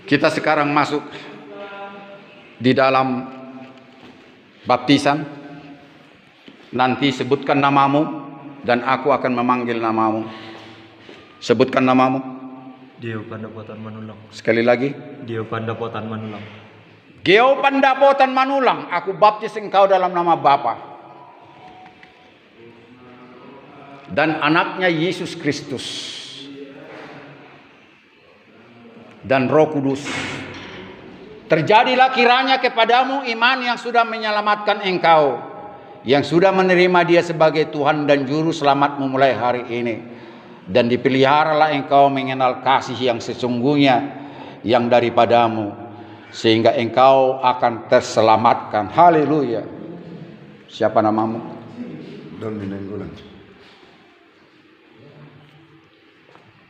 Kita sekarang masuk di dalam baptisan. Nanti sebutkan namamu dan aku akan memanggil namamu. Sebutkan namamu. Dio Pandapotan Manulang. Sekali lagi. Dio Pandapotan Manulang. Geo Pandapotan Manulang, aku baptis engkau dalam nama Bapa dan anaknya Yesus Kristus dan Roh Kudus. Terjadilah kiranya kepadamu iman yang sudah menyelamatkan engkau, yang sudah menerima Dia sebagai Tuhan dan Juru Selamatmu mulai hari ini, dan dipeliharalah engkau mengenal kasih yang sesungguhnya yang daripadamu, sehingga engkau akan terselamatkan. Haleluya. Siapa namamu? Doni Nainggolan.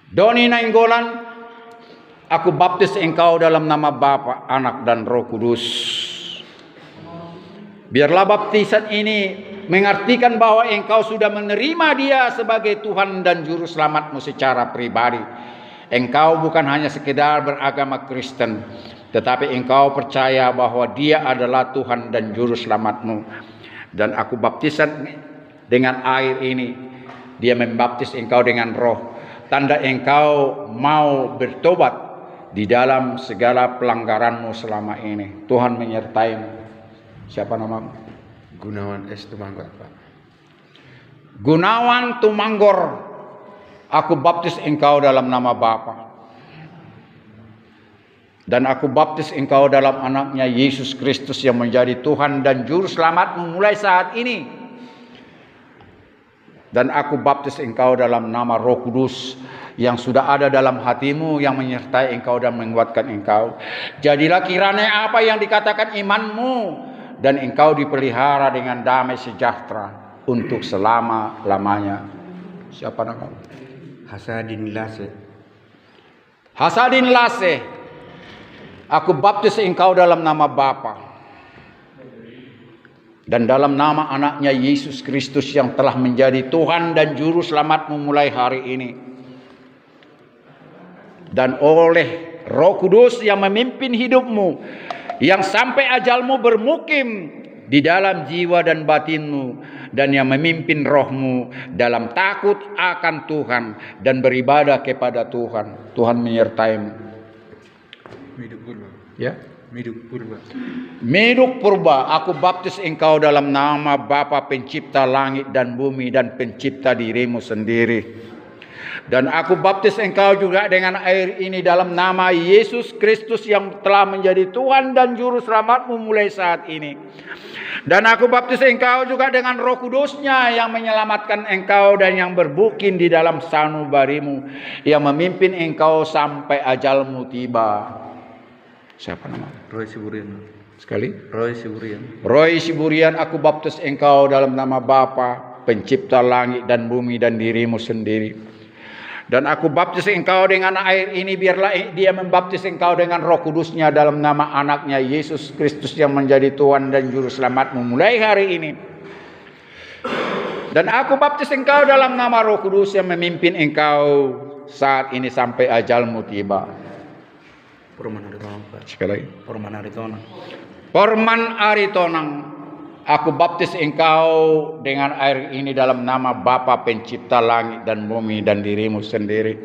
Doni Nainggolan, aku baptis engkau dalam nama Bapa, Anak dan Roh Kudus. Biarlah baptisan ini mengartikan bahwa engkau sudah menerima Dia sebagai Tuhan dan Juru Selamatmu secara pribadi. Engkau bukan hanya sekedar beragama Kristen, tetapi engkau percaya bahwa Dia adalah Tuhan dan Juru Selamatmu. Dan aku baptisan dengan air ini. Dia membaptis engkau dengan Roh. Tanda engkau mau bertobat di dalam segala pelanggaranmu selama ini. Tuhan menyertaimu. Siapa namamu? Gunawan S. Tumanggor, Pak. Gunawan Tumanggor. Aku baptis engkau dalam nama Bapa. Dan aku baptis engkau dalam anaknya Yesus Kristus yang menjadi Tuhan dan Juru Selamatmu mulai saat ini. Dan aku baptis engkau dalam nama Roh Kudus yang sudah ada dalam hatimu, yang menyertai engkau dan menguatkan engkau. Jadilah kiranya apa yang dikatakan imanmu, dan engkau dipelihara dengan damai sejahtera untuk selama-lamanya. Siapa namamu? Hasadin Lase. Hasadin Lase. Aku baptis engkau dalam nama Bapa dan dalam nama anaknya Yesus Kristus yang telah menjadi Tuhan dan Juru Selamatmu mulai hari ini. Dan oleh Roh Kudus yang memimpin hidupmu, yang sampai ajalmu bermukim di dalam jiwa dan batinmu, dan yang memimpin rohmu dalam takut akan Tuhan dan beribadah kepada Tuhan. Tuhan menyertaimu. Miduk Purba. Ya. Miduk Purba. Miduk Purba, aku baptis engkau dalam nama Bapa Pencipta langit dan bumi dan pencipta dirimu sendiri. Dan aku baptis engkau juga dengan air ini dalam nama Yesus Kristus yang telah menjadi Tuhan dan Juru Selamatmu mulai saat ini. Dan aku baptis engkau juga dengan Roh Kudusnya yang menyelamatkan engkau dan yang berbukin di dalam sanubarimu, yang memimpin engkau sampai ajalmu tiba. Siapa nama? Roy Siburian. Sekali. Roy Siburian. Roy Siburian, aku baptis engkau dalam nama Bapa Pencipta langit dan bumi dan dirimu sendiri. Dan aku baptis engkau dengan air ini, biarlah Dia membaptis engkau dengan Roh Kudusnya dalam nama anaknya Yesus Kristus yang menjadi Tuhan dan Juru Selamatmu mulai hari ini. Dan aku baptis engkau dalam nama Roh Kudus yang memimpin engkau saat ini sampai ajalmu tiba. Porman Aritonang, Pak. Sekali lagi. Porman Aritonang. Porman Aritonang, aku baptis engkau dengan air ini dalam nama Bapa Pencipta langit dan bumi dan dirimu sendiri.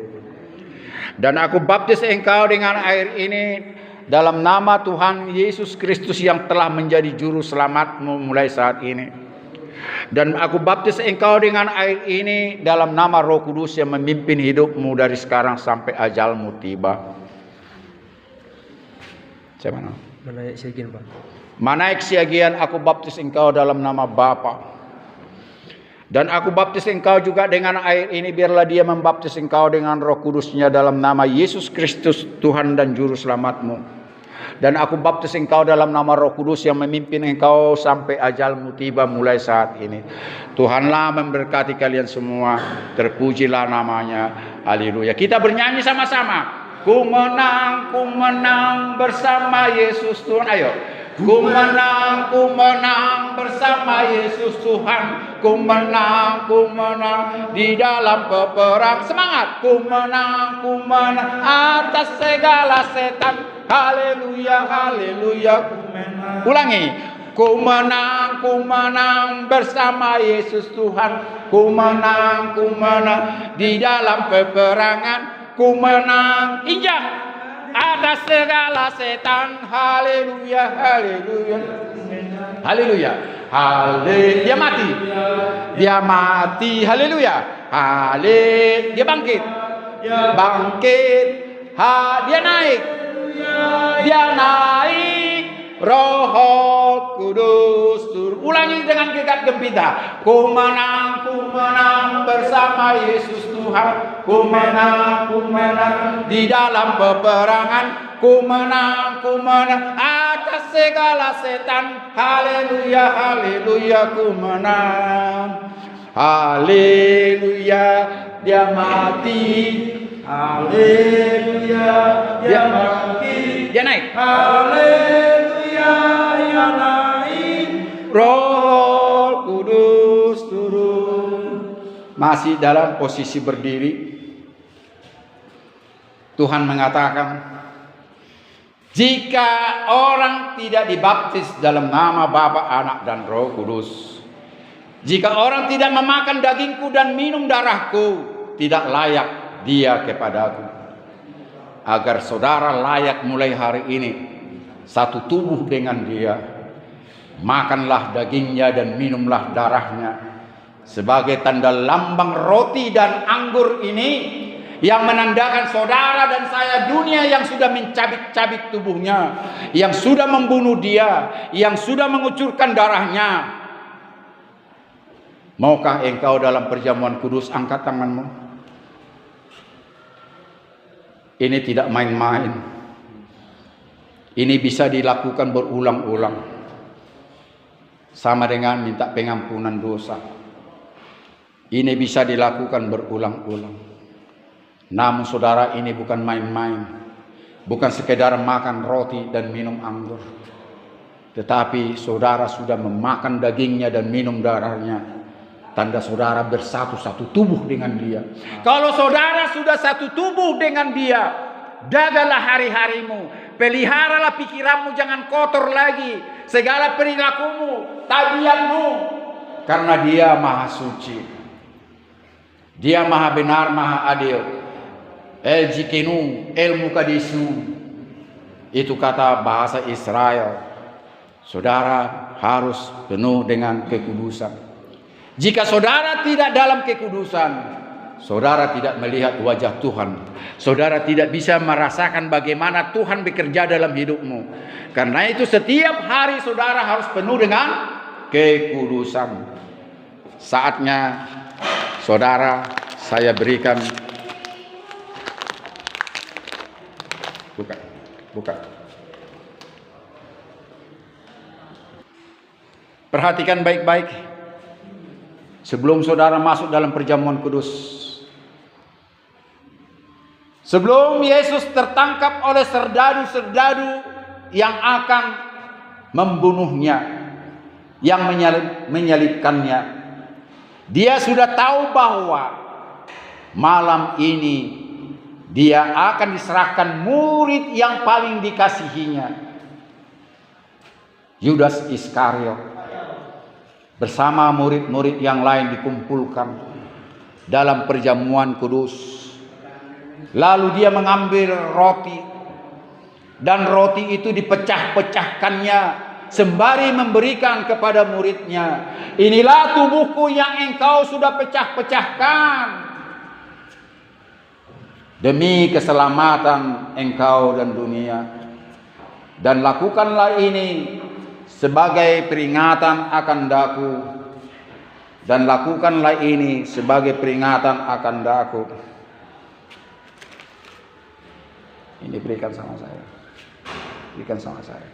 Dan aku baptis engkau dengan air ini dalam nama Tuhan Yesus Kristus yang telah menjadi Juru Selamatmu mulai saat ini. Dan aku baptis engkau dengan air ini dalam nama Roh Kudus yang memimpin hidupmu dari sekarang sampai ajalmu tiba. Siapa nama? Manaik Siagian, Pak. Manaik Siagian, aku baptis engkau dalam nama Bapa. Dan aku baptis engkau juga dengan air ini, biarlah Dia membaptis engkau dengan Roh Kudusnya dalam nama Yesus Kristus Tuhan dan Juru Selamatmu. Dan aku baptis engkau dalam nama Roh Kudus yang memimpin engkau sampai ajalmu tiba mulai saat ini. Tuhanlah memberkati kalian semua. Terpujilah namanya. Haleluya. Kita bernyanyi sama-sama. Ku menang bersama Yesus Tuhan. Ayo. Ku menang bersama Yesus Tuhan. Ku menang di dalam peperang. Semangat. Ku menang atas segala setan. haleluya, haleluya. Ulangi. Ku menang bersama Yesus Tuhan. Ku menang di dalam peperangan. Ku menang, injak atas segala setan. Haleluya, haleluya, haleluya, haleluya. Dia mati, haleluya, haleluya. Dia bangkit, dia naik, Roh Kudus turun. Ulangi dengan gegap gempita. Ku menang bersama Yesus Tuhan. Ku menang di dalam peperangan. Ku menang atas segala setan. Haleluya, haleluya, ku menang. Haleluya, dia mati. Haleluya, dia bangkit. Dia naik. Haleluya, dia naik. Roh Kudus turun. Masih dalam posisi berdiri, Tuhan mengatakan, jika orang tidak dibaptis dalam nama Bapa, Anak, dan Roh Kudus, jika orang tidak memakan dagingku dan minum darahku, tidak layak dia kepadaku. Agar saudara layak mulai hari ini satu tubuh dengan dia, makanlah dagingnya dan minumlah darahnya, sebagai tanda lambang roti dan anggur ini, yang menandakan saudara dan saya dunia yang sudah mencabik-cabik tubuhnya, yang sudah membunuh dia, yang sudah mengucurkan darahnya. Maukah engkau dalam perjamuan kudus? Angkat tanganmu. Ini tidak main-main. Ini bisa dilakukan berulang-ulang. Sama dengan minta pengampunan dosa. Ini bisa dilakukan berulang-ulang. Namun saudara, ini bukan main-main. Bukan sekedar makan roti dan minum anggur. Tetapi saudara sudah memakan dagingnya dan minum darahnya. Tanda saudara bersatu satu tubuh dengan dia. Kalau saudara sudah satu tubuh dengan dia, jagalah hari-harimu, peliharalah pikiranmu, jangan kotor lagi segala perilakumu, tabiatmu, karena dia maha suci, dia maha benar, maha adil. El jikenu, el mukadisu, itu kata bahasa Israel. Saudara harus penuh dengan kekudusan. Jika saudara tidak dalam kekudusan, saudara tidak melihat wajah Tuhan. Saudara tidak bisa merasakan bagaimana Tuhan bekerja dalam hidupmu. Karena itu setiap hari saudara harus penuh dengan kekudusan. Saatnya saudara, saya berikan. Buka. Perhatikan baik-baik. Sebelum saudara masuk dalam perjamuan kudus, sebelum Yesus tertangkap oleh serdadu-serdadu yang akan membunuhnya, yang menyalibkannya, dia sudah tahu bahwa malam ini dia akan diserahkan murid yang paling dikasihinya, Yudas Iskariot. Bersama murid-murid yang lain dikumpulkan dalam perjamuan kudus. Lalu dia mengambil roti, dan roti itu dipecah-pecahkannya sembari memberikan kepada muridnya. Inilah tubuhku yang engkau sudah pecah-pecahkan demi keselamatan engkau dan dunia. Dan lakukanlah ini sebagai peringatan akan daku. Dan lakukanlah ini sebagai peringatan akan daku. Ini berikan sama saya. Berikan sama saya.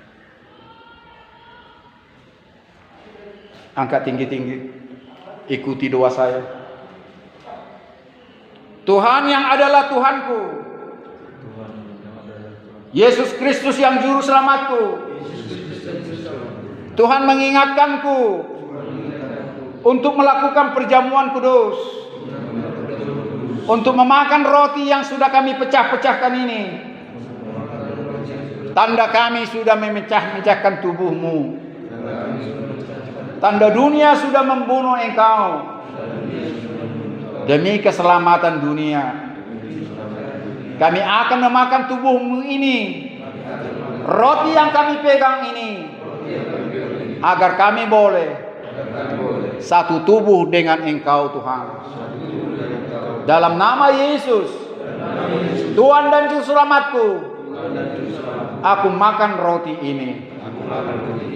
Angkat tinggi-tinggi. Ikuti doa saya. Tuhan yang adalah Tuhanku, Yesus Kristus yang juru selamatku, Tuhan mengingatkanku untuk melakukan perjamuan kudus, untuk memakan roti yang sudah kami pecah-pecahkan ini. Tanda kami sudah memecah-mecahkan tubuhmu. Tanda dunia sudah membunuh engkau. Demi keselamatan dunia, kami akan memakan tubuhmu ini, roti yang kami pegang ini, agar kami boleh satu tubuh dengan engkau Tuhan. Dalam nama Yesus, Tuhan dan Juru Selamatku, aku makan roti ini.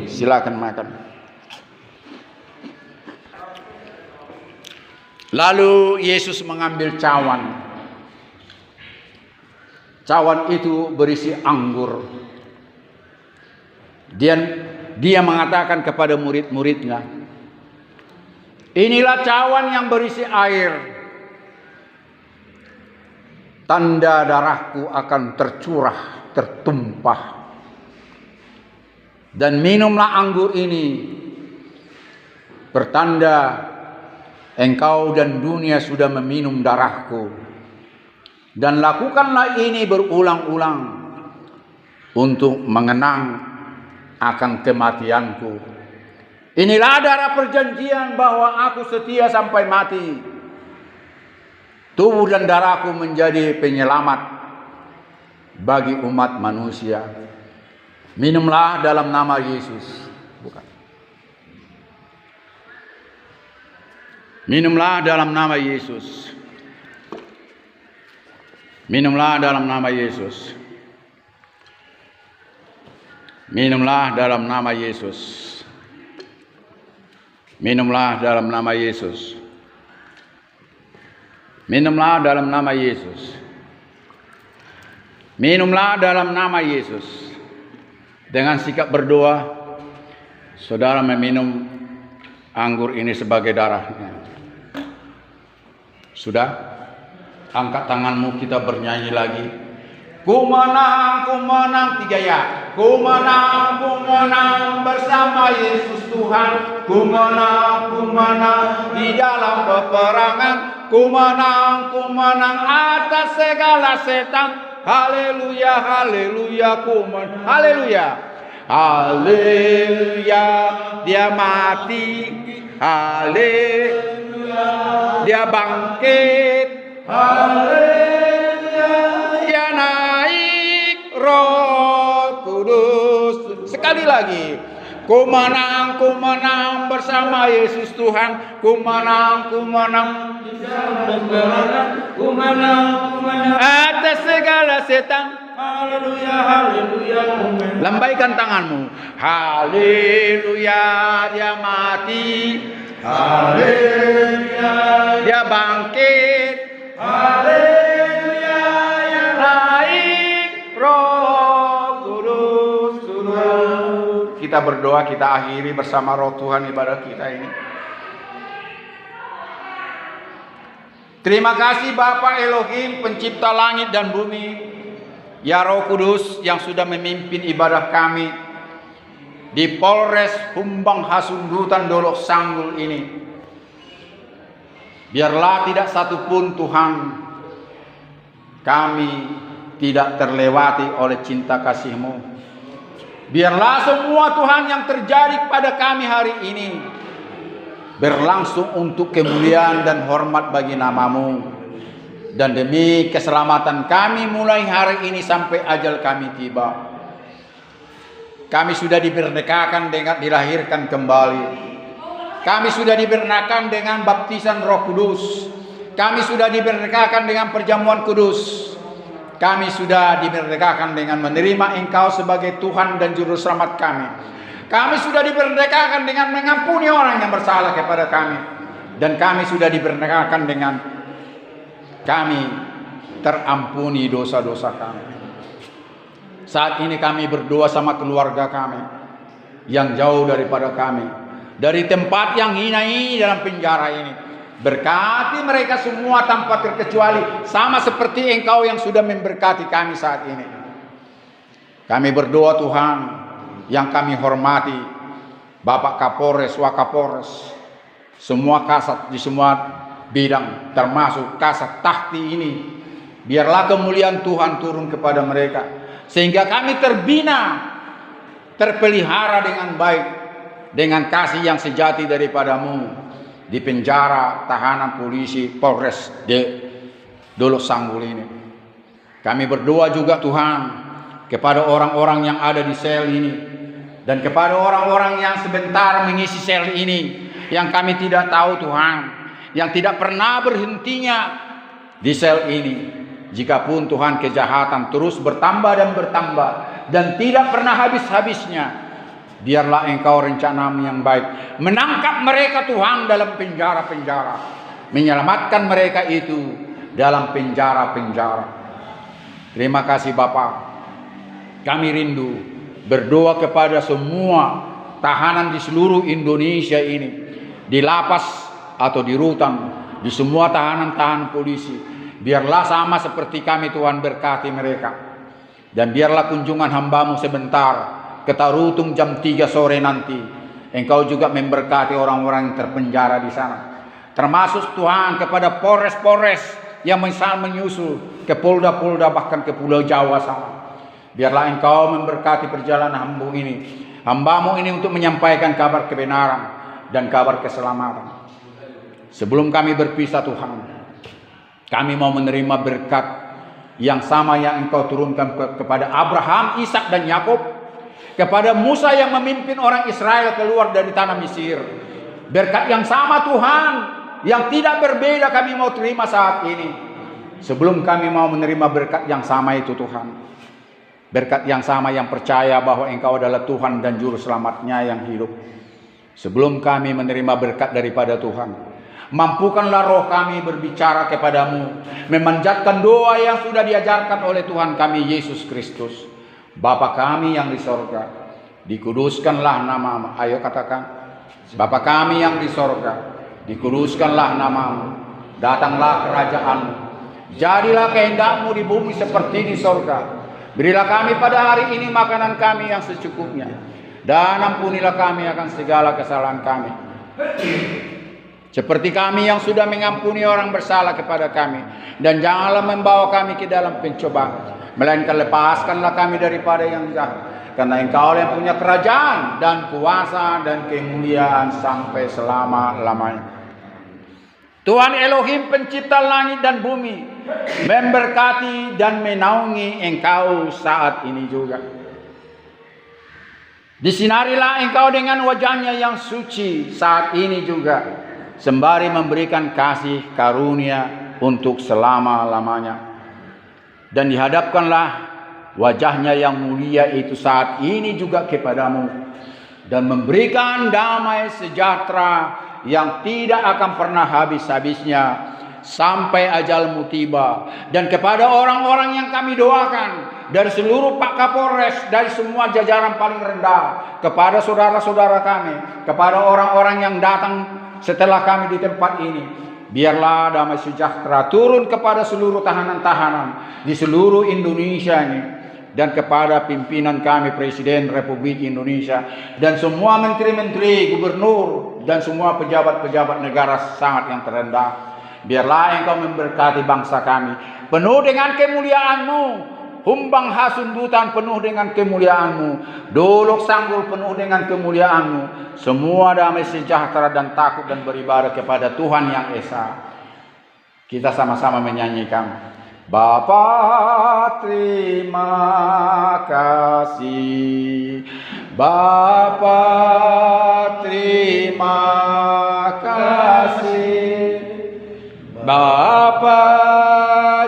Silakan makan. Lalu Yesus mengambil cawan. Cawan itu berisi anggur. Dia mengatakan kepada murid-muridnya, inilah cawan yang berisi air. Tanda darahku akan tercurah, tertumpah. Dan minumlah anggur ini, bertanda engkau dan dunia sudah meminum darahku. Dan lakukanlah ini berulang-ulang untuk mengenang akan kematianku. Inilah darah perjanjian bahwa aku setia sampai mati. Tubuh dan darahku menjadi penyelamat bagi umat manusia. Minumlah dalam nama Yesus. Minumlah dalam nama Yesus. Minumlah dalam nama Yesus. Minumlah dalam nama Yesus. Minumlah dalam nama Yesus. Minumlah dalam nama Yesus. Minumlah dalam nama Yesus. Dengan sikap berdoa, saudara meminum anggur ini sebagai darahnya. Sudah? Angkat tanganmu, kita bernyanyi lagi. Ku menang, 3 ya. Ku menang bersama Yesus Tuhan. Ku menang di dalam peperangan. Ku menang atas segala setan. Haleluya, haleluya, ku menang. Haleluya. Haleluya, dia mati. Haleluya, dia bangkit. Haleluya, dia naik Roh Kudus. Sekali lagi. Ku menang bersama Yesus Tuhan. Ku menang Ku menang atas segala setan. Haleluya, haleluya. Lambaikan tanganmu. Haleluya, dia mati. Haleluya, dia bangkit. Haleluya, dia naik Roh Kudus. Kita berdoa, kita akhiri bersama Roh Tuhan ibadah kita ini. Terima kasih Bapa Elohim, pencipta langit dan bumi. Ya Roh Kudus yang sudah memimpin ibadah kami di Polres Humbang Hasundutan Dolok Sanggul ini. Biarlah tidak satupun Tuhan kami tidak terlewati oleh cinta kasih-Mu. Biarlah semua Tuhan yang terjadi pada kami hari ini berlangsung untuk kemuliaan dan hormat bagi nama-Mu. Dan demi keselamatan kami mulai hari ini sampai ajal kami tiba. Kami sudah diberdekakan dengan dilahirkan kembali. Kami sudah diberdekakan dengan baptisan Roh Kudus. Kami sudah diberdekakan dengan perjamuan kudus. Kami sudah diberdekakan dengan menerima Engkau sebagai Tuhan dan Juru Selamat kami. Kami sudah diberdekakan dengan mengampuni orang yang bersalah kepada kami. Dan kami sudah diberdekakan dengan kami terampuni dosa-dosa kami. Saat ini kami berdoa sama keluarga kami yang jauh daripada kami, dari tempat yang hina ini dalam penjara ini. Berkati mereka semua tanpa terkecuali, sama seperti Engkau yang sudah memberkati kami saat ini. Kami berdoa Tuhan, yang kami hormati Bapak Kapolres, Wakapolres, semua kasat di semua bidang, termasuk kasat tahti ini. Biarlah kemuliaan Tuhan turun kepada mereka. sehingga kami terbina, terpelihara dengan baik, dengan kasih yang sejati daripadamu di penjara tahanan polisi Polres Dolok Sanggul ini. Kami berdoa juga Tuhan kepada orang-orang yang ada di sel ini, dan kepada orang-orang yang sebentar mengisi sel ini, yang kami tidak tahu Tuhan, yang tidak pernah berhentinya di sel ini. Jikapun Tuhan kejahatan terus bertambah dan tidak pernah habis-habisnya, biarlah Engkau rencanamu yang baik menangkap mereka Tuhan dalam penjara-penjara, menyelamatkan mereka itu dalam penjara-penjara. Terima kasih Bapa. Kami rindu berdoa kepada semua tahanan di seluruh Indonesia ini, di lapas atau di rutan, di semua tahanan-tahanan polisi. Biarlah sama seperti kami Tuhan, berkati mereka. Dan biarlah kunjungan hamba-Mu sebentar ke Tarutung jam 3 sore nanti, Engkau juga memberkati orang-orang yang terpenjara di sana. Termasuk Tuhan kepada Polres-Polres yang misal menyusul ke Polda-Polda, bahkan ke Pulau Jawa sana. Biarlah Engkau memberkati perjalanan hamba-Mu ini untuk menyampaikan kabar kebenaran dan kabar keselamatan. Sebelum kami berpisah Tuhan, kami mau menerima berkat yang sama yang Engkau turunkan kepada Abraham, Ishak dan Yakub, kepada Musa yang memimpin orang Israel keluar dari tanah Mesir. Berkat yang sama Tuhan, yang tidak berbeda kami mau terima saat ini. Sebelum kami mau menerima berkat yang sama itu Tuhan, berkat yang sama yang percaya bahwa Engkau adalah Tuhan dan Juru Selamatnya yang hidup. Sebelum kami menerima berkat daripada Tuhan, mampukanlah roh kami berbicara kepadamu, memanjatkan doa yang sudah diajarkan oleh Tuhan kami Yesus Kristus. Bapa kami yang di sorga, dikuduskanlah namamu. Ayo katakan, Bapa kami yang di sorga, dikuduskanlah namamu. Datanglah kerajaanmu, jadilah kehendak-Mu di bumi seperti di sorga. Berilah kami pada hari ini makanan kami yang secukupnya, dan ampunilah kami akan segala kesalahan kami, seperti kami yang sudah mengampuni orang bersalah kepada kami. Dan janganlah membawa kami ke dalam pencobaan, melainkan lepaskanlah kami daripada yang jahat. Karena Engkau yang punya kerajaan dan kuasa dan kemuliaan sampai selama-lamanya. Tuhan Elohim pencipta langit dan bumi, memberkati dan menaungi Engkau saat ini juga. Disinarilah Engkau dengan wajah-Nya yang suci saat ini juga, sembari memberikan kasih karunia untuk selama-lamanya. Dan dihadapkanlah wajah-Nya yang mulia itu saat ini juga kepadamu, dan memberikan damai sejahtera yang tidak akan pernah habis-habisnya sampai ajalmu tiba. Dan kepada orang-orang yang kami doakan, dari seluruh Pak Kapolres, dari semua jajaran paling rendah, kepada saudara-saudara kami, kepada orang-orang yang datang setelah kami di tempat ini, biarlah damai sejahtera turun kepada seluruh tahanan-tahanan di seluruh Indonesia ini, dan kepada pimpinan kami Presiden Republik Indonesia dan semua menteri-menteri, gubernur, dan semua pejabat-pejabat negara sangat yang terendah. Biarlah Engkau memberkati bangsa kami penuh dengan kemuliaan-Mu, Humbang Hasundutan penuh dengan kemuliaan-Mu, Dolok Sanggul penuh dengan kemuliaan-Mu. Semua damai sejahtera dan takut dan beribadah kepada Tuhan yang Esa. Kita sama-sama menyanyikan, Bapa terima kasih, Bapa terima kasih, Bapa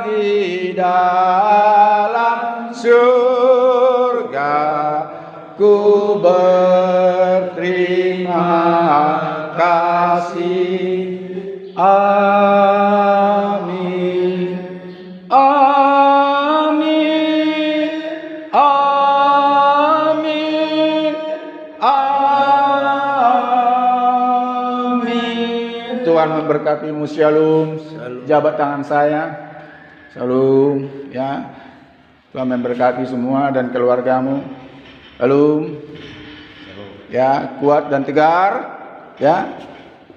di dalam surga, ku berterima kasih. Amin. Amin. Amin. Amin. Tuhan memberkatimu. Shalom. Jabat tangan saya. Shalom. Ya. Tuhan memberkati semua dan keluargamu. Shalom. Ya, kuat dan tegar. Ya.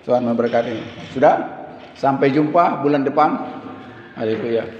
Tuhan memberkati. Sudah? Sampai jumpa bulan depan. Haleluya.